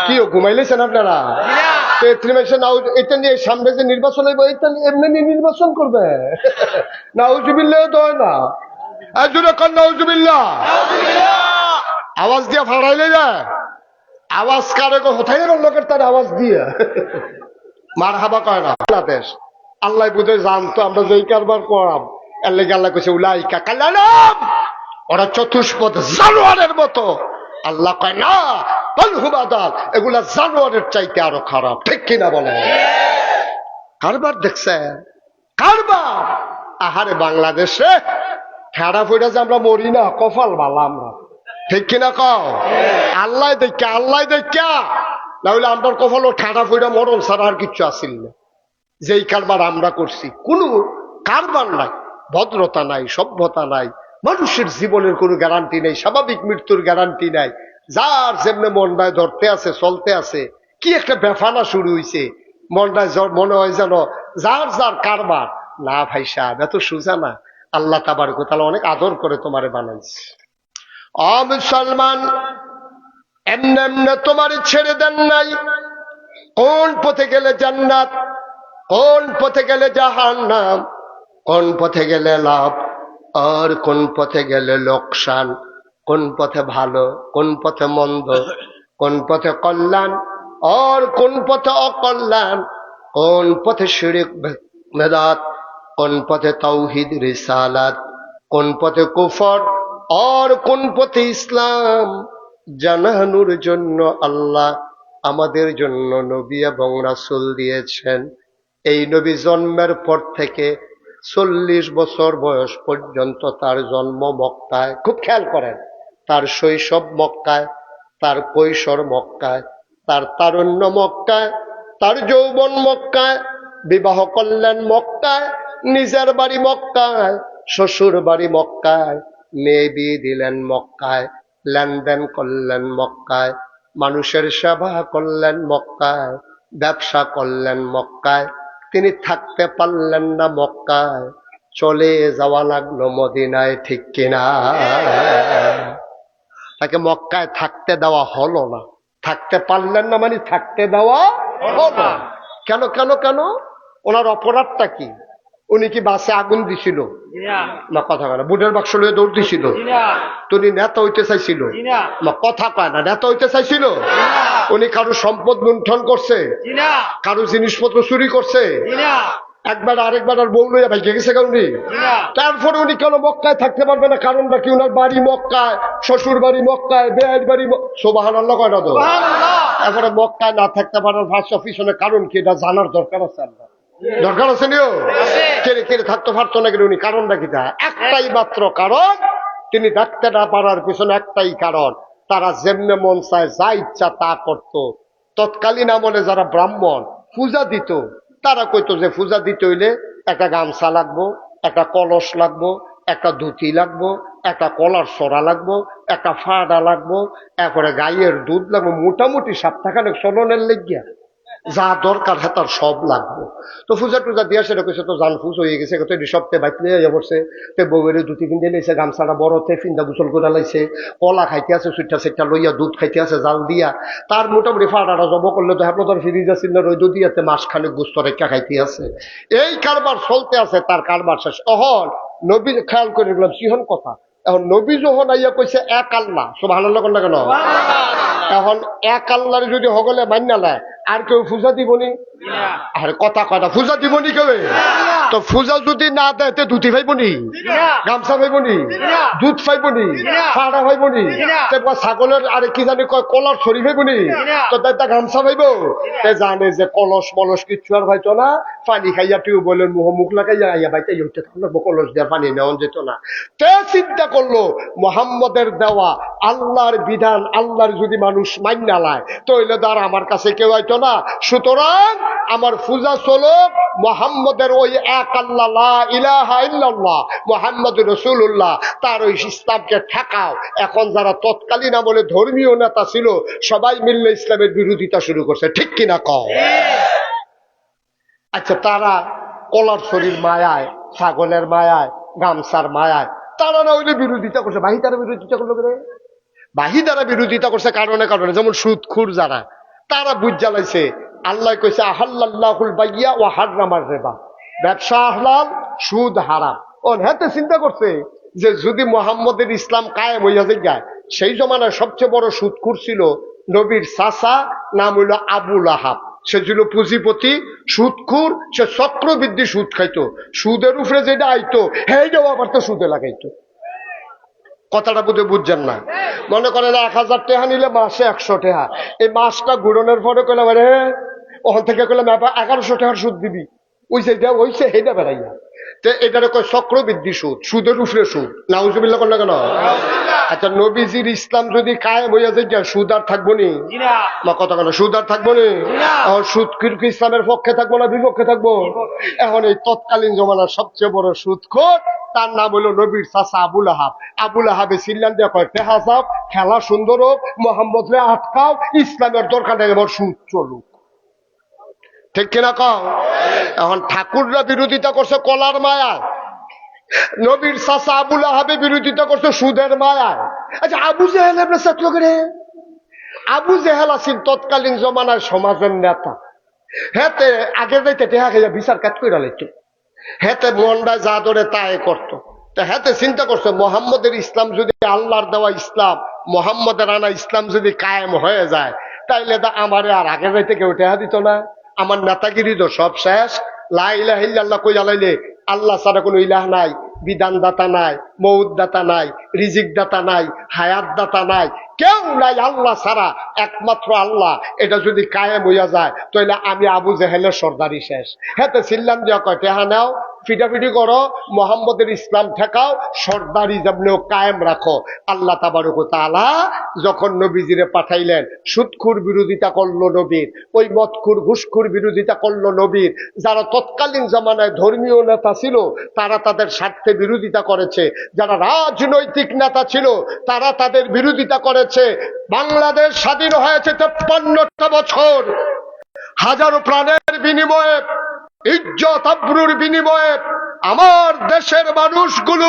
কি ঘুমাইলেছেন আপনারা? এটা নিয়ে সামনে যে নির্বাচন হইব, এটা এমনি নির্বাচন করবে? নাউজুবিল্লাহ তো হয় না, নাউজুবিল্লাহ আওয়াজ দিয়ে ফাড়াইলে যায়। আওয়াজ কারে কোথায় লোকের তার আওয়াজ দিয়ে মার হাবা কয় না। বাংলাদেশ আল্লাহ বুঝে জানতো আমরা যেই কারবার করাম, এর লেগে আল্লাহ কইছে উলাইকা কাল আনআম, ওরা চতুষ্পদ জানোয়ারের মতো। আল্লাহ কয় না, বাল হুম আদাল, এগুলা জানোয়ারের চাইতে আরো খারাপ, ঠিক কিনা বলে? কারবার দেখছেন? কারবার। আহারে বাংলাদেশে খেড়া ফইরা যে আমরা মরি না, কপাল ভালো আমরা, ঠিক কিনা কও? আল্লাহ দেখা, আল্লাহ দেখা, নাহলে আমরা কপালও ঠাড়া ফইরা মরণ ছাড়া আর কিচ্ছু আসিল না। যেই কারবার আমরা করছি, কোনো কারবার নাই, ভদ্রতা নাই, সভ্যতা নাই, মানুষের জীবনের কোনো গ্যারান্টি নেই, স্বাভাবিক মৃত্যুর গ্যারান্টি নাই। যার যেমনে মনটায় ধরতে আছে, চলতে আছে, কি একটা বেফানা শুরু হয়েছে, মনটায় মনে হয় যেন যার যার কারবার। না ভাই সাহেব, এত সোজা না। আল্লাহ তাবারক ওয়া তাআলা অনেক আদর করে তোমারে বানাইছে। মুসলমান, এমনে এমনে তোমারে ছেড়ে দেন নাই। কোন পথে গেলে জান্নাত, কোন পথে গেলে জাহান্নাম, কোন পথে গেলে লাভ আর কোন পথে গেলে লোকসান, কোন পথে ভালো, কোন পথে মন্দ, কোন পথে কল্যাণ আর কোন পথে অকল্যাণ, কোন পথে শিরক বেদাত, কোন পথে তাওহীদ রিসালাত, কোন পথে কুফর আর কোন পথে ইসলাম, জানানোর জন্য আল্লাহ আমাদের জন্য নবী এবং রাসূল দিয়েছেন। এই নবী জন্মের পর থেকে 40 বছর বয়স পর্যন্ত তার জন্ম মক্কায়। খুব খেয়াল করেন, তার শৈশব মক্কায়, তার কৈশোর মক্কায়, তার তারুণ্য মক্কায়, তার যৌবন মক্কায়, বিবাহ করলেন মক্কায়, নিজের বাড়ি মক্কায়, শ্বশুর বাড়ি মক্কায়, মেয়ে বিয়ে দিলেন মক্কায়, লেনদেন করলেন মক্কায়, মানুষের সেবা করলেন মক্কায়, ব্যবসা করলেন মক্কায়। তিনি থাকতে পারলেন না মক্কায়, চলে যাওয়া লাগলো মদিনায়, ঠিক কিনা? তাকে মক্কায় থাকতে দেওয়া হলো না। থাকতে পারলেন না মানে থাকতে দেওয়া হলো না। কেন কেন কেন? ওনার অপরাধটা কি? উনি কি বাসে আগুন দিছিল না? কথা কয় না। বুটের বাক্স লয়ে দৌড় দিছিল? উনি নেতা হইতে চাইছিল না? কথা কয় না। নেতা হইতে চাইছিল? উনি কারো সম্পদ লুণ্ঠন করছে? কারো জিনিসপত্র চুরি করছে? একবার আরেকবার আর বউ লইয়া ভাইকে গেছে কারণে? তারপরে উনি কেন মক্কায় থাকতে পারবে না? কারণটা কি? ওনার বাড়ি মক্কায়, শ্বশুর বাড়ি মক্কায়, বেয়ের বাড়ি। সুবহানাল্লাহ কয়টা তো? এরপরে মক্কায় না থাকতে পারার ফার্স্ট অফিসনের কারণ কি? এটা জানার দরকার আছে। দরকার আছে নিও কেড়ে কেড়ে থাকতে পারতো না কেন? উনি কারণটা কি? একটাই মাত্র কারণ, তিনি থাকতে না পারার পিছনে একটাই কারণ, তারা যেমনে মন চায় যা ইচ্ছা তা করত। তৎকালীন আমলে যারা ব্রাহ্মণ পূজা দিত, তারা কইতো যে পূজা দিতে হইলে একটা গামছা লাগবো, একটা কলস লাগবো, একটা ধুতি লাগবো, একটা কলার সরা লাগবো, একটা ফাড়া লাগবো, এরপরে গাইয়ের দুধ লাগবো, মোটামুটি সপ্তাহখানেক চলনের লেগিয়া যা দরকার হ্যাঁ তার সব লাগবো। তো পূজা টুজা দিয়া সেটা কইছে তো জান ফুস হয়ে গেছে, সপ্তাহে বাইক লিয়ে পড়ছে। তে বউয়ের ধুতি কিনতে লাইছে, গামছাটা বড়তে ফিন্দা গুসল করে লাইছে, কলা খাইতে আছে সুইটা সেটা লইয়া, দুধ খাইতে আছে জাল দিয়া। তার মোটামুটি ফাটাটা জব করলে তো হ্যাঁ ফিরিজ আছিল না, রইদ দিয়াতে মাস খানে গুস্ত রেখা খাইতে আছে। এই কারবার চলতে আছে, তার কারবার শেষ। অহন নবী খেয়াল করে গেলাম সিহন কথা। এখন নবী যখন আইয়া কইছে এক আল্লাহ, সুবহানাল্লাহ কোন না কেন? এখন এক আল্লাহর যদি হগলে মান্যা নেয়, আর কেউ পূজা দিবনি? আর কথা কয়টা পূজা দিবনি কেউ? তো পূজা যদি না দেয় তে ধুতি পাইবনি, গামছা পাইবনি, দুধ পাইবনি, ফাড়া পাইবনি, ছাগলের আরে কি জানি কয় কলার ছড়ি পাইবনি, তো তাই গামছা পাইব? জানে যে কলস মলস কিচ্ছু আর হয়তো না, পানি খাইয়া টিউবওয়েলের মুখ মুখ লাগাইয়া আইয়া বাইতে কলস দেওয়া পানি নেওয়া যেত না। তে চিন্তা করলো মুহাম্মদের দেওয়া আল্লাহর বিধান, আল্লাহর যদি মানুষ মান্যা লায় তাইলে তো আর আমার কাছে কেউ হয়তো না। সুতরাং আমার পূজা চলো মুহাম্মদের ওই এক আল্লাহ, লা ইলাহা ইল্লাল্লাহ মুহাম্মদুর রাসূলুল্লাহ, তার ওই ইসলামকে ঠেকাও। এখন যারা তৎকালীন আমলে ধর্মীয় নেতা ছিল সবাই মিললে ইসলামের বিরোধিতা শুরু করছে, ঠিক কিনা কও? আচ্ছা, তারা কলার শরীর মায়ায়, ছাগলের মায়ায়, গামছার মায়ায় তারা না হইলে বিরোধিতা করছে, বাহি তারা বিরোধিতা করলো করে? বাহি দ্বারা বিরোধিতা করছে কারণে কারণে। যেমন সুদখুর যারা, তারা বুঝ জ্বালাইছে আল্লাহ কইছে আহাল্লাল্লাহুল বাইয়া ওয়া হাররামার রিবা, ব্যবসা হালাল, সুদ হারাম। ও হেতে চিন্তা করছে যে যদি মুহাম্মদের ইসলাম কায়েম হইয়া যায়, সেই জমানায় সবচেয়ে বড় সুদখুর ছিল নবীর চাচা, নাম হইল আবু লাহাব। সে ছিল পুঁজিপতি, সুদখুর, সে চক্রবৃদ্ধি সুদ খাইতো। সুদের উপরে যেটা আইতো সেইটাও আবার তো সুদে লাগাইতো। কথাটা বুঝে বুঝছেন না? মনে করেন 1000 টাকা নিলে মাসে 100 টাকা, এই মাসটা ঘুরনের পরে কইলাম রে ওখান থেকে কইলাম 1100 টাকার সুদ দিবি, ওই যেটা ওইছে সেইটা বেড়াইয়া। তো এটারে কয় চক্রবৃদ্ধি সুদ, সুদের উপরে সুদ। নাউজুবিল্লাহ কোন না কেন? আচ্ছা, নবীজির ইসলাম যদি কায়েম হইয়া যায় সুদ আর থাকবো নি? কথা কেন? সুদ আর থাকবো নি? এখন সুদ কি ইসলামের পক্ষে থাকবো না বিপক্ষে থাকবো? এখন এই তৎকালীন জমানার সবচেয়ে বড় সুদখোর, তার নাম হলো নবীর চাচা আবু লাহাব। আবু লাহাবে চিল্লান দিয়ে কয় টেহা যাও, খেলা সুন্দর হোক, মোহাম্মদ রে আটকাও, ইসলামের দরকার নেই, এবার সুদ চলুক, ঠিক কিনা কও? এখন ঠাকুররা বিরোধিতা করছে কলার মায়ায়, নবীর চাচা আবু লাহাবে বিরোধিতা করছে সুদের মায়ায়। আচ্ছা, আবু জেহেল আপনার ছাত্র করে? আবু জেহেল আছেন তৎকালীন জমানার সমাজের নেতা। হেতে আগে যাইতে টেহা খাইয়া বিচার কাজ করে লাইতো, হেতে মনটা যা ধরে তাই করতো। হেতে চিন্তা করছে মোহাম্মদের ইসলাম যদি, আল্লাহর দেওয়া ইসলাম, মোহাম্মদের আনা ইসলাম যদি কায়েম হয়ে যায়, তাইলে আমারে আর আগে যাইতে কেউ টেহা দিত না। আমার নেতাগিরি তো সব শেষ। লা ইলাহা ইল্লাল্লাহ কই জ্বালাইলে আল্লাহ ছাড়া কোনো ইলাহ নাই, বিধান দাতা নাই, মৌত দাতা নাই, রিজিক দাতা নাই, হায়াত দাতা নাই, কেউ নাই আল্লাহ ছাড়া, একমাত্র আল্লাহ। এটা যদি কায়েম হইয়া যায় তাহলে আমি আবু জেহেলের সর্দারি শেষ। হেতে চিল্লাম দিয়া কয় টেহা নাও, ফিটাফিটি করো, মোহাম্মদের ইসলাম ঠেকাও, সর্দারি যেমনিও কায়েম রাখো। আল্লাহ তাবারক ওয়া তাআলা যখন নবীজিরে পাঠাইলেন, সুদখুর বিরোধিতা করলো নবীর, ওই মদখুর ঘুষখুর বিরোধিতা করলো নবীর। যারা তৎকালীন জামানায় ধর্মীয় নেতা ছিল তারা তাদের স্বার্থে বিরোধিতা করেছে, যারা রাজনৈতিক নেতা ছিল তারা তাদের বিরোধিতা করেছে। বাংলাদেশ স্বাধীন হয়েছে 53টা বছর, হাজারো প্রাণের বিনিময়ে, ইজ্জত আবরুর বিনিময়ে আমার দেশের মানুষগুলো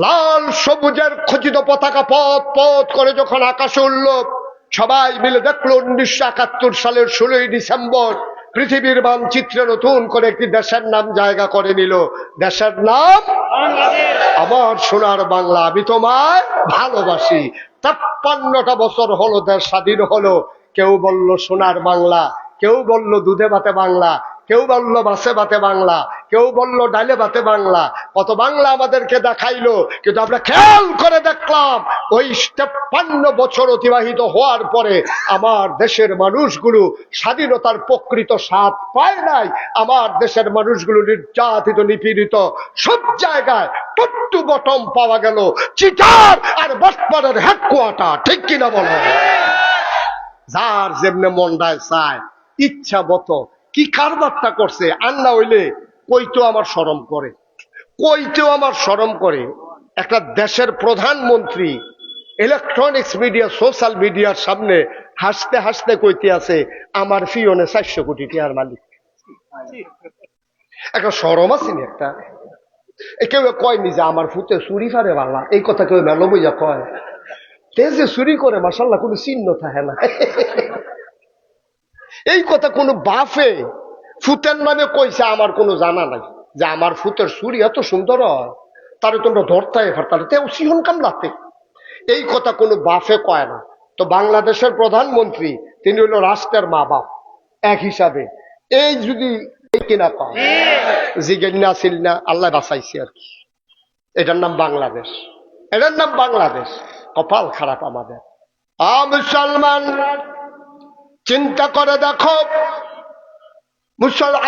লাল সবুজের খচিত পতাকা পথ পথ করে যখন আকাশে উঠল, সবাই মিলে দেখলো 1971 সালের 16ই ডিসেম্বর পৃথিবীর মানচিত্রে নতুন করে একটি দেশের নাম জায়গা করে নিল। দেশের নাম আমার সোনার বাংলা। আমি তোমায় ভালোবাসি। 53টা বছর হলো দেশ স্বাধীন হলো। কেউ বলল সোনার বাংলা, কেউ বলল দুধে ভাতে বাংলা, কেউ বলল বাসে ভাতে বাংলা, কেউ বলল ডালে ভাতে বাংলা। কত বাংলা আমাদেরকে দেখাইলো, কিন্তু আমরা খেয়াল করে দেখলাম ওই 53 বছর অতিবাহিত হওয়ার পরে আমার দেশের মানুষগুলো স্বাধীনতার প্রকৃত স্বাদ পায় নাই। আমার দেশের মানুষগুলো নির্যাতিত, নিপীড়িত, সব জায়গায় টপ টু বটম পাওয়া গেল চিটার আর বটপাড়ার হেডকোয়ার্টার। ঠিক কিনা বলো? যার যেমনে মন্ডায় চায় ইচ্ছা মতো কি কারবারটা করছে। আন্না হইলে কইতেও আমার শরম করে, কইতেও আমার শরম করে। একটা দেশের প্রধানমন্ত্রী ইলেকট্রনিক্স মিডিয়া, সোশ্যাল মিডিয়ার সামনে হাসতে হাসতে কইতে আছে আমার ফিওনে 400 কোটি টাকার মালিক। একটা শরম আছে না? একটা কেউ কয়নি যে আমার ফুতে চুরি ফারে বালা, এই কথা কেউ মেলো বইয়া কয়। তে যে চুরি করে মাশাল্লাহ কোনো চিহ্ন থাকে না। এই কথা কোনো বাফে ফুতের নামে কইছে আমার কোনো জানা নাই যে আমার ফুতের চুরি এত সুন্দর হয়, তারে তোমরা ধরতে পারতালে তেও সিহন কামলাতে। এই কথা কোনো বাফে কয় না। তো বাংলাদেশের প্রধানমন্ত্রী তিনি হলো রাষ্ট্রের মা বাপ এক হিসাবে। এই যদি কিনা কয় জিজ্ঞাসা ছিল না, আল্লাহ বাঁচাইছে আর কি। এটার নাম বাংলাদেশ, এটার নাম বাংলাদেশ। কপাল খারাপ আমাদের। মুসলমান চিন্তা করে দেখো,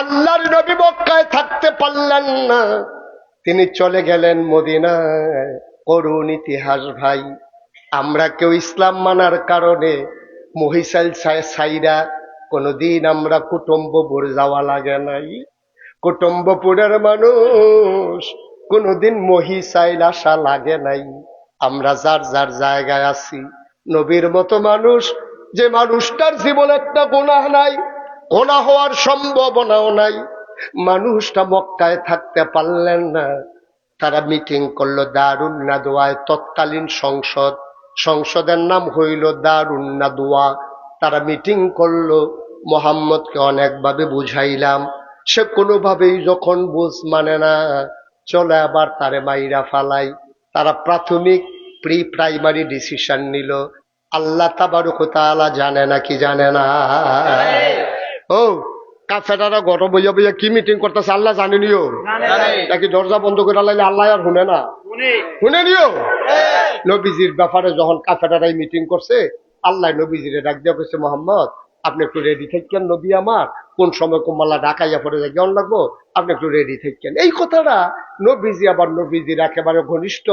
আল্লাহর নবী মক্কায় থাকতে পারলেন না, তিনি চলে গেলেন মদিনায়। করুণ ইতিহাস ভাই। আমরা কেউ ইসলাম মানার কারণে মহিষাল সাইরা কোনদিন আমরা কুটুম্বপুর যাওয়া লাগে নাই। কুটুম্বপুরের মানুষ কোনদিন মহিষাইল আসা লাগে নাই। আমরা যার যার জায়গায় আছি। নবীর মতো মানুষ, যে মানুষটার জীবনে একটা গুনাহ নাই, গুনাহ হওয়ার সম্ভাবনাও নাই, মানুষটা মক্কায় থাকতে পারলেন না। তারা মিটিং করলো দারুন নাদওয়ায়, তৎকালীন সংসদের নাম হইল দারুন নাদওয়া। তারা মিটিং করলো, মোহাম্মদকে অনেকভাবে বুঝাইলাম, সে কোনোভাবেই যখন বুঝ মানে না, চলে আবার তারে মাইরা ফালাই। তারা প্রাথমিক প্রাইমারি ডিসিশন নিল। আল্লাহ তাবারক ওয়া তাআলা জানে না কি জানে না? ও কাফেরারা গরম বইয়া বইয়া কি মিটিং করতেছে আল্লাহ জানেনিও নাকি? দরজা বন্ধ করে লাইলে আল্লাহ আর শুনে না? শুনে নিও। নবীজির ব্যাপারে যখন কাফেরারাই মিটিং করছে, আল্লাহ নবীজিরে ডাক দিয়া কইছে, মোহাম্মদ আপনি একটু রেডি থাকেন, নবী আমার কোন সময় কোমাল্লা ঢাকাইয়া পড়ে যায় কেমন লাগবো, আপনি একটু রেডি থাকেন। এই কথাটা নবীজি আবার নবীজির একেবারে ঘনিষ্ঠ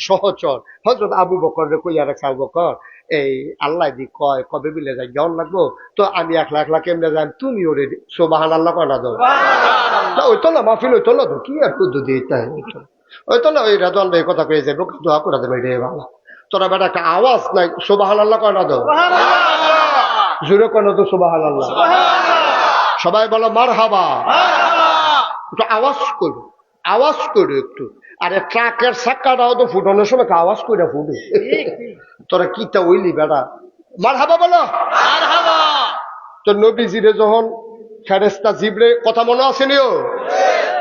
সহচর হযরত আবু বকর রে কইয়া রাখছে, আবু বকর এই আল্লাহ দি কয় কবে বিলে যায় কেমন লাগবো, তো আমি একলা একলা কেমনে যাই, তুমিও রেডি। সুবহানাল্লাহ কয় না? ওই তো না মাহফিল, ওই তো না তো কি আর কুদ্দু দিতে, ওই তো না ওই রাজন এই কথা কয়ে যাবো, দোয়া করে দেবে রে বাবা। তোরা বেটা একটা আওয়াজ নাই, সুবহানাল্লাহ কয় না? জোরে কেন তো সুবহানাল্লাহ। সবাই বলো মারহাবা। একটু আওয়াজ করো, আওয়াজ করো একটু। আরে ট্রাকের চাক্কাটাও তো ফুটানোর সময় আওয়াজ করে ফুটে। তোরা কিটা ওইলি বেটা, মারহাবা বলো। তো নবীজিরে যখন ফেরেশতা জিবরে, কথা মনে আসেনিও,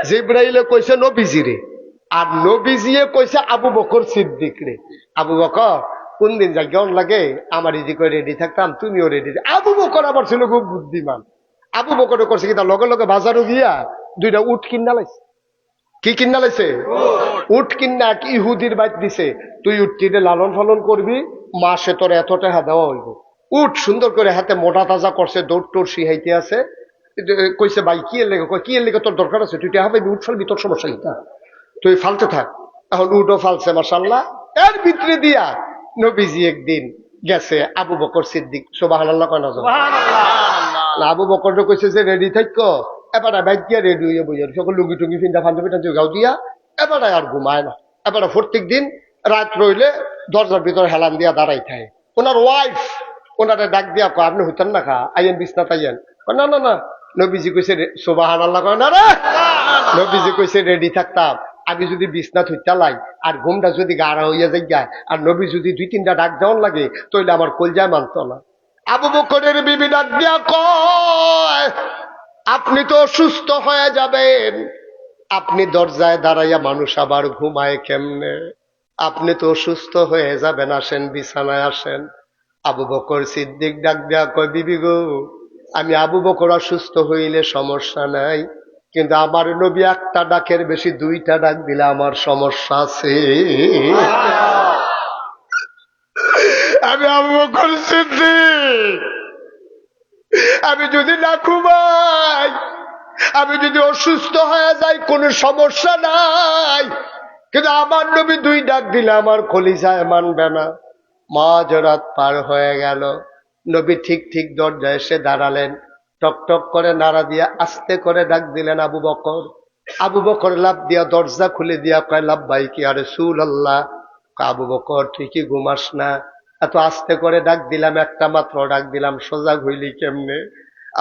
জিবরাইলে কইছে নবীজিরে, আর নবীজিয়ে কইছে আবু বকর সিদ্দিক রে, আবু বকর কোন দিন যা কেমন লাগে আমার ইজি করে রেডি থাকতাম, তুমিও রেডি। আবু বকর আবার ছিল খুব বুদ্ধিমান। আবু বকরে করছে কি, তার লগে লগে বাজারও গিয়া 2টা উট কিনা লাইছে। কি কিনা লাইছে? উট কিনা এক ইহুদির বাইত দিছে, তুই উটটিতে লালন পালন করবি, মাসে তোর এত টাকা দেওয়া হইব। উট সুন্দর করে হাতে মোটা তাজা করছে, দৌড় টোর শিহাইতে আছে। কইছে ভাই কি এর লেগে? কি এর লেগে তোর দরকার আছে? তুই টাকা পাইবি, উঠ ফেলবি, তোর সমস্যা কিটা? তুই ফালতে থাক। এখন উঠো ফালছে মাশাআল্লাহ। এর ভিতরে দিয়া নবীজি একদিন গেছে আবু বকর সিদ্দিক, সুবহানাল্লাহ কয় না? না, আবু বকর কইছে যে রেডি থাকো, এবার ব্যাগ দিয়া রেডি হইয়া বইয়া সকল লুঙ্গি টুঙ্গি ফিন্দা ফান্দা পিঠা গাও দিয়া এবার আর ঘুমায় না। এবার প্রত্যেক দিন রাত রইলে দরজার ভিতরে হেলান দিয়া দাঁড়াই থাকে। ওনার ওয়াইফ ওনারে ডাক দিয়া কয়, আপনি হইতেন না খা, আইয়েন বিছনা তাইয়েন। না না না, নবীজি কইছে সুবহানাল্লাহ কয় না রে, নবীজি কইছে রেডি থাকতাম। আমি যদি বিছনা থইতা লাই আর ঘুমটা যদি গাড়া হইয়া যাই আর নবী যদি 2-3টা ডাক দেওয়ার লাগে তাইলে আমার কলজায় মানত না। আবু বকরের বিবি ডাক দিয়া কয়, আপনি তো অসুস্থ হয়ে যাবেন, আপনি দরজায় দাঁড়াইয়া মানুষ আবার ঘুমায় কেমনে? আপনি তো অসুস্থ হয়ে যাবেন, আসেন বিছানায় আসেন। আবু বকর সিদ্দিক ডাক দিয়া কয়, বিবি গো, আমি আবু বকর অসুস্থ হইলে সমস্যা নাই, কিন্তু আমার নবী একটা ডাকের বেশি 2টা ডাক দিলে আমার সমস্যা আছে। আমি আবু বকর সিদ্দিক, আমি যদি না ঘুমাই, আমি যদি অসুস্থ হয়ে যাই কোনো সমস্যা নাই, কিন্তু আমার নবী 2 ডাক দিলে আমার কলিজায় মানবে না। মাঝরাত পার হয়ে গেল, নবী ঠিক ঠিক দরজায় এসে দাঁড়ালেন, টক টক করে নাড়া দিয়া আস্তে করে ডাক দিলেন আবু বকর। আবু বকর লাফ দিয়া দরজা খুলে দিয়া কয়, লাব্বাইকি ইয়া রাসূলুল্লাহ। আবু বকর, তুই কি ঘুমাস না? এত আস্তে করে ডাক দিলাম, একটা মাত্র ডাক দিলাম, সজাগ হইলি কেমনে?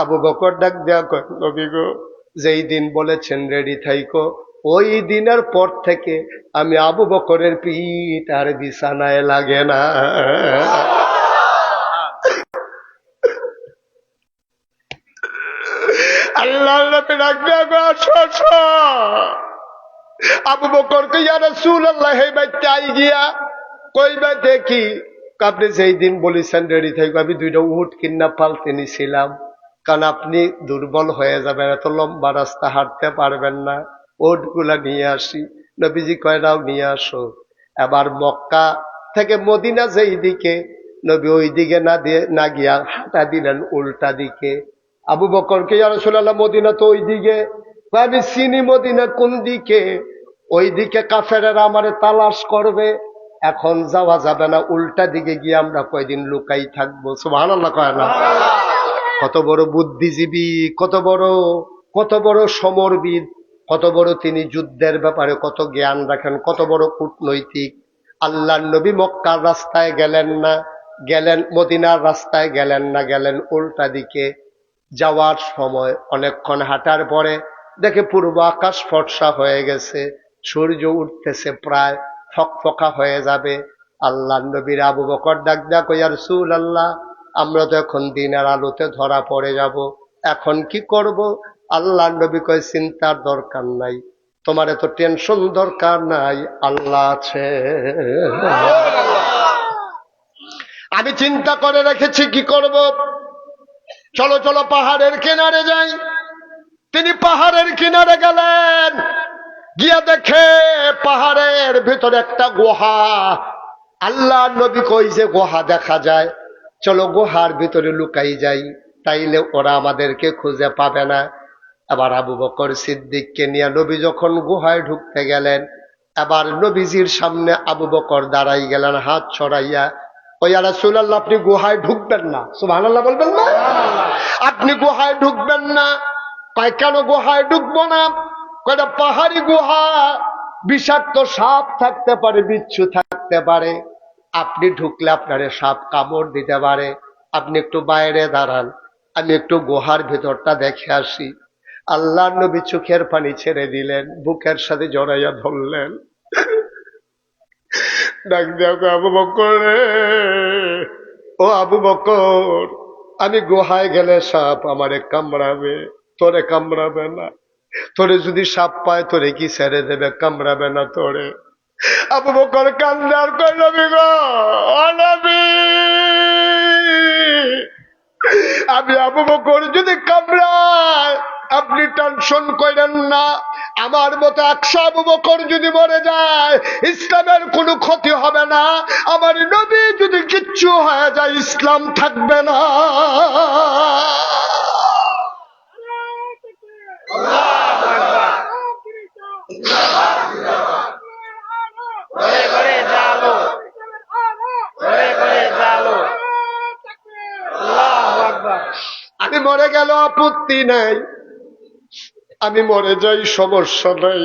আবু বকর ডাক দেয়া কয়, নবী গো, যেই দিন বলেছেন রেডি থাইকো, ওই দিনের পর থেকে আমি আবু বকরের পিঠ আর বিছানায় লাগে না। আল্লাহ নবী ডাক দেয়া কয়, আসো আসো। আবু বকরকে, ইয়া রাসূলুল্লাহ, হে বাইতে আই গিয়া কইবা দেখি, আপনি যেই দিন বলেছেন রেডি থাকবে, আমি 2টা উট কিনা পালতে নিছিলাম, কারণ আপনি দুর্বল হয়ে যাবেন, এত লম্বা রাস্তা হাঁটতে পারবেন না, উটগুলা নিয়ে আসি। নবীজি কয়, নাও নিয়ে আসো। এবার মক্কা থেকে মদিনা যেই দিকে, নবী ওই দিকে না গিয়া হাঁটা দিলেন উল্টা দিকে। আবু বকরকে, ইয়া রাসূলুল্লাহ, মদিনা তো ওই দিকে। আমি চিনি মদিনা কোন দিকে, ওই দিকে কাফেরেরা আমারে তালাশ করবে, এখন যাওয়া যাবে না, উল্টা দিকে গিয়ে আমরা কয়দিন লুকাই থাকবো। সুবহানাল্লাহ কয় না? কত বড় বুদ্ধিজীবী, কত বড় সমরবিদ, কত বড় তিনি যুদ্ধের ব্যাপারে কত জ্ঞান রাখেন, কত বড় কূটনৈতিক। আল্লাহর নবী মক্কার রাস্তায় গেলেন না, গেলেন মদিনার রাস্তায় গেলেন না, গেলেন উল্টা দিকে। যাওয়ার সময় অনেকক্ষণ হাঁটার পরে দেখে পূর্ব আকাশ ফর্সা হয়ে গেছে, সূর্য উঠতেছে, প্রায় ফকফকা হয়ে যাবে। আল্লাহ নবীর আবু বকর ডাক ডাক, ইয়া রাসূলুল্লাহ, আমরা তো এখন দিনের আলোতে ধরা পড়ে যাব, এখন কি করব? আল্লাহ নবী কয়, চিন্তার দরকার নাই, তোমার এত টেনশন দরকার নাই, আল্লাহ আছে। আমি চিন্তা করে রেখেছি কি করব। চলো চলো পাহাড়ের কিনারে যাই। তিনি পাহাড়ের কিনারে গেলেন, গিয়া দেখে পাহাড়ের ভিতরে একটা গুহা। আল্লাহ নবী কই যে গুহা দেখা যায়, চলো গুহার ভিতরে লুকাই যাই, তাইলে ওরা আমাদেরকে খুঁজে পাবে না। এবার আবু বকর সিদ্দিককে নিয়ে নবী যখন গুহায় ঢুকতে গেলেন, এবার নবীজির সামনে আবু বকর দাঁড়াই গেলেন হাত ছড়াইয়া, ও ইয়া রাসূলুল্লাহ, আপনি গুহায় ঢুকবেন না। সুবহানাল্লাহ বলবেন না? আপনি গুহায় ঢুকবেন না। কয়, কেন গুহায় ঢুকবো না? কয়টা পাহাড়ি গুহা, বিষাক্ত সাপ থাকতে পারে, বিচ্ছু থাকতে পারে, আপনি ঢুকলে আপনারে সাপ কামড় দিতে পারে, আপনি একটু বাইরে দাঁড়ান, আমি একটু গুহার ভেতরটা দেখে আসি। আল্লাহ নবী চোখের পানি ছেড়ে দিলেন, বুকের সাথে জড়াইয়া ধরলেন, ডাক দেয়া কয়, আবু বকর রে, ও আবু বকর, আমি গুহায় গেলে সাপ আমারে কামড়াবে, তোরে কামড়াবে না। তোরে যদি সাপ পায় তোরে কি ছেড়ে দেবে? কামড়াবে না তোরে। আবু বকর কান্দে আর কয়, নবী গো, ও নবী, আমি আবু বকর যদি কামড়ায় আপনি টেনশন করেন না, আমার মতো 100 আবু বকর যদি মরে যায় ইসলামের কোনো ক্ষতি হবে না, আমার নবী যদি কিচ্ছু হয়ে যায় ইসলাম থাকবে না। ঘরে ঘরে জালো, ঘরে ঘরে জালো। আল্লাহু আকবার। আমি মরে গেল আপত্তি নাই, আমি মরে যাই সমস্যা নাই,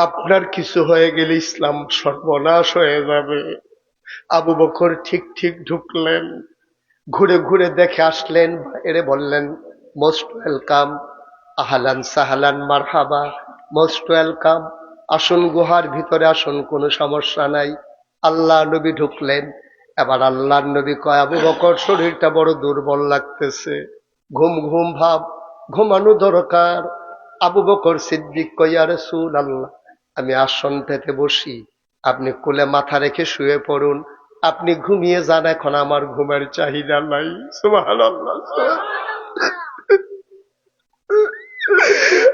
আপনার কিছু হয়ে গেলে ইসলাম সর্বনাশ হয়ে যাবে। আবু বকর ঠিক ঠিক ঢুকলেন, ঘুরে ঘুরে দেখে আসলেন, এরে বললেন মোস্ট ওয়েলকাম, আহলান সাহালান মারহাবা, মোস্ট ওয়েলকাম, আসুন গুহার ভিতরে আসুন, কোনো সমস্যা নাই। আল্লাহ নবী ঢুকলেন। এবার আল্লাহ নবী কয়, আবু বকর শরীরটা বড় দুর্বল লাগতেছে, ঘুম ঘুম ভাব, ঘুমানো দরকার। আবু বকর সিদ্দিক কয়, ইয়া রাসূলুল্লাহ, আমি আসন পেতে বসি, আপনি কোলে মাথা রেখে শুয়ে পড়ুন, আপনি ঘুমিয়ে যান, এখন আমার ঘুমের চাহিদা নাই। সুবহানাল্লাহ।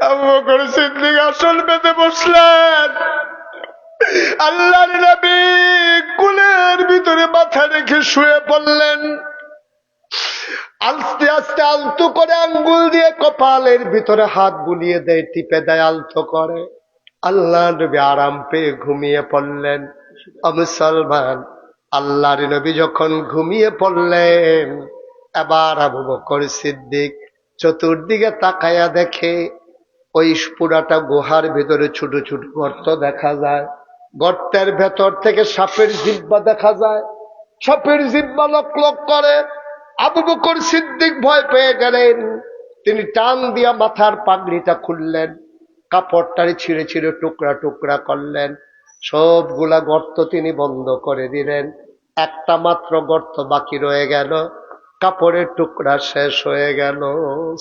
আবু বকর সিদ্দিক আসন পেতে বসলেন, আল্লাহর নবী কোলের ভিতরে মাথা রেখে শুয়ে পড়লেন। আস্তে আস্তে আলতো করে আঙ্গুল দিয়ে কপালের ভিতরে হাত বুলিয়ে দেয়, টিপে দেয়, আলতো করে। আল্লাহ নবী আরাম পেয়ে ঘুমিয়ে পড়লেন। মুসলমান, আল্লাহর নবী যখন ঘুমিয়ে পড়লেন, এবার আবু বকর সিদ্দিক চতুর্দিকে তাকায়া দেখে ওই পুরাটা গুহার ভিতরে ছোট ছোট গর্ত দেখা যায়। গর্তের ভেতর থেকে সাপের জিহ্বা দেখা যায়, সাপের জিহ্বা লক লক করে। আবু বকর সিদ্দিক ভয় পেয়ে গেলেন। তিনি টান দিয়া মাথার পাগড়িটা খুললেন, কাপড়টারে ছিঁড়ে ছিঁড়ে টুকরা টুকরা করলেন, সবগুলা গর্ত তিনি বন্ধ করে দিলেন। একটা মাত্র গর্ত বাকি রয়ে গেল, কাপড়ের টুকরা শেষ হয়ে গেল।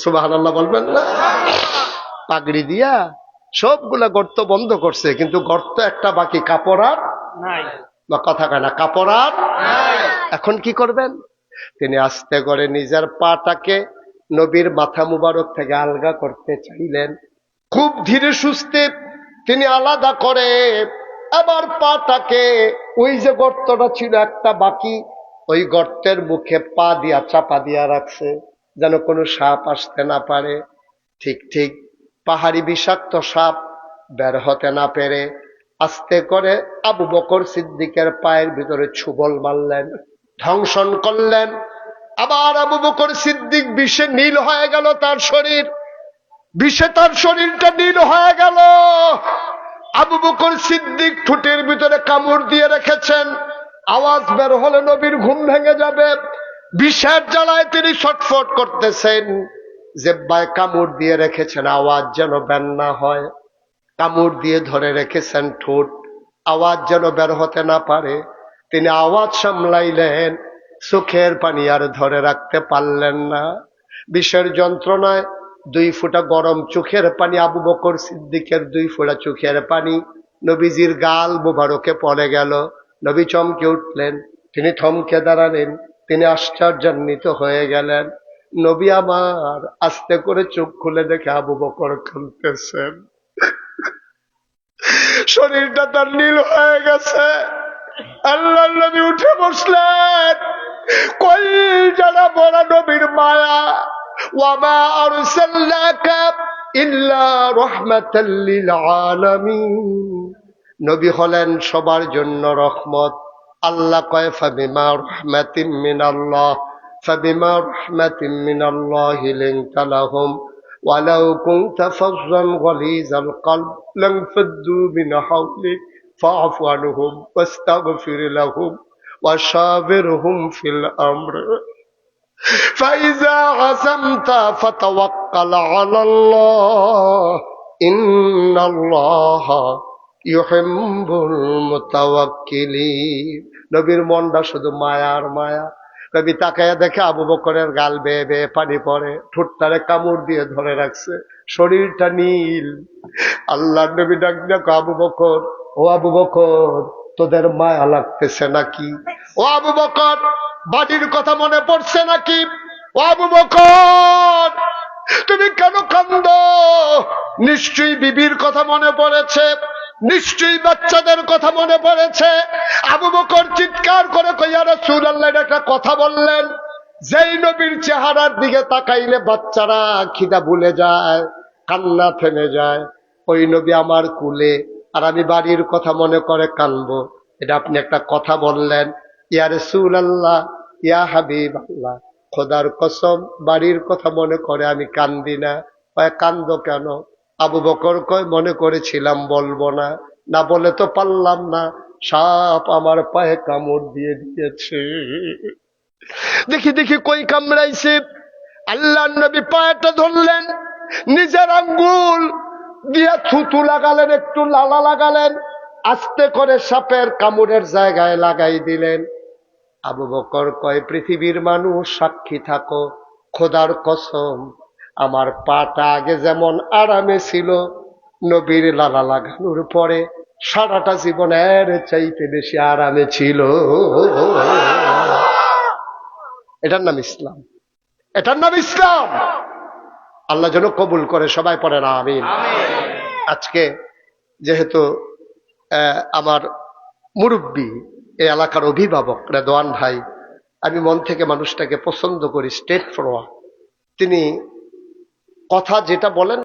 সুবহানাল্লাহ বলবেন না? পাগড়ি দিয়া সবগুলা গর্ত বন্ধ করছে, কিন্তু গর্ত একটা বাকি, কাপড় আর নাই, বা কথা কয় না, কাপড় আর নাই। এখন কি করবেন? তিনি আস্তে করে নিজের পাটাকে নবীর মাথা মুবারক থেকে আলগা করতে চাইলেন। খুব ধীরে সুস্থে তিনি আলাদা করে আবার পাটাকে, ওই যে গর্তটা ছিল একটা বাকি, ওই গর্তের মুখে পা দিয়া চাপা দিয়া রাখছে, যেন কোনো সাপ আসতে না পারে। ঠিক ঠিক পাহাড়ি বিষাক্ত সাপ বের হতে না পেরে আস্তে করে আবু বকর সিদ্দিকের পায়ের ভিতরে ছুবল মারলেন, ধ্বংসন করলেন। আবার আবু বকর সিদ্দিক বিষে নীল হয়ে গেল তার শরীর, বিষে তার শরীরটা নীল হয়ে গেল। আবু বকর সিদ্দিক ঠোঁটের ভিতরে কামড় দিয়ে রেখেছেন, আওয়াজ বের হলে নবীর ঘুম ভেঙে যাবে। বিষের জ্বালায় তিনি ছটফট করতেছেন, জিহ্বায় কামড় দিয়ে রেখেছেন, আওয়াজ যেন বের না হয়। কামড় দিয়ে ধরে রেখেছেন ঠোঁট, আওয়াজ যেন বের হতে না পারে। তিনি আওয়াজ সামলাইলেন, চোখের পানি আর ধরে রাখতে পারলেন না। বিষের যন্ত্রণায় 2 ফোঁটা গরম চোখের পানি, আবু বকর সিদ্দিকের 2 ফোঁটা চোখের পানি নবীজির গাল মোবারকে পড়ে গেল। নবী চমকে উঠলেন, তিনি থমকে দাঁড়ালেন, তিনি আশ্চর্যান্বিত হয়ে গেলেন। নবী আমার আস্তে করে চোখ খুলে দেখে আবু বকর কাঁদতেছেন, শরীরটা তার নীল হয়ে গেছে। আল্লাহ নবী উঠে বসলেন, কই যারা বড় নবীর মায়া, ওয়ামা আরসালনাকা ইল্লা রাহমাতাল লিল আলামিন, নবী হলেন সবার জন্য রহমত। আল্লাহ কয় ফাবিমা রাহমাতিন মিনাল্লাহ, ফাবিমা রাহমাতিন মিনাল্লাহি লিনতা লাহুম ওয়ালাউ কুনতা ফাযযান গালিযাল কলব লানফাদ্দু মিন হাওলিক ফাআফু আনহুম ওয়াস্তাগফির লাহুম ওয়াশাবিরহুম ফিল আমর فإذا عزمت فتوكل على الله إن الله يحب المتوكلين। নবীর মনটা শুধু মায়া আর মায়া। নবী তাকায়া দেখে আবু বকরের গাল বেয়ে বেয়ে পানি পড়ে, ঠোঁটটারে কামড় দিয়ে ধরে রাখছে, শরীরটা নীল। আল্লাহ নবী ডাক দেখো, আবু বকর, ও আবু বকর, তোদের মায়া লাগতেছে নাকি? ও আবু বকর, বাড়ির কথা মনে পড়ছে নাকি? ও আবু বকর, তুমি কেন কান্দো? নিশ্চয়ই বিবির কথা মনে পড়েছে, নিশ্চয়ই বাচ্চাদের কথা মনে পড়েছে। আবু বকর চিৎকার করে কই, ইয়া রাসূলুল্লাহ, একটা কথা বললেন, যেই নবীর চেহারার দিকে তাকাইলে বাচ্চারা খিদা ভুলে যায়, কান্না থেমে যায়। ওই নবী আমার কুলে, আর আমি বাড়ির কথা মনে করে কানবো। এটা আপনি একটা কথা বললেন, ইয়া রাসূলুল্লাহ, ইয়া হাবিবাল্লাহ, খোদার কসম বাড়ির কথা মনে করে আমি কান্দি না। কয় কান্দো কেন? আবু বকর কয় মনে করেছিলাম বলবো না, না বলে তো পারলাম না, সাপ আমার পায়ে কামড় দিয়ে দিয়েছে। দেখি দেখি কই কামড়াইছে। আল্লাহ নবী পায়েটা ধরলেন, নিজের আঙ্গুল দিয়া থুতু লাগালেন, একটু লালা লাগালেন, আস্তে করে সাপের কামড়ের জায়গায় লাগাই দিলেন। আবু বকর কয় পৃথিবীর মানুষ সাক্ষী থাকো, খোদার কসম আমার পাটা আগে যেমন আরামে ছিল, নবীর লালা লাগানোর পরে সারাটা জীবনের চাইতে বেশি আরামে ছিল। এটার নাম ইসলাম, এটার নাম ইসলাম। আল্লাহ যেন কবুল করে, সবাই পড়ে না আমিন। আজকে যেহেতু আমার মুরব্বী, এই এলাকার অভিভাবক রেদওয়ান ভাই, আমি মন থেকে মানুষটাকে পছন্দ করি, স্ট্রেট ফরওয়ার্ড। তিনি কথা যেটা বলেন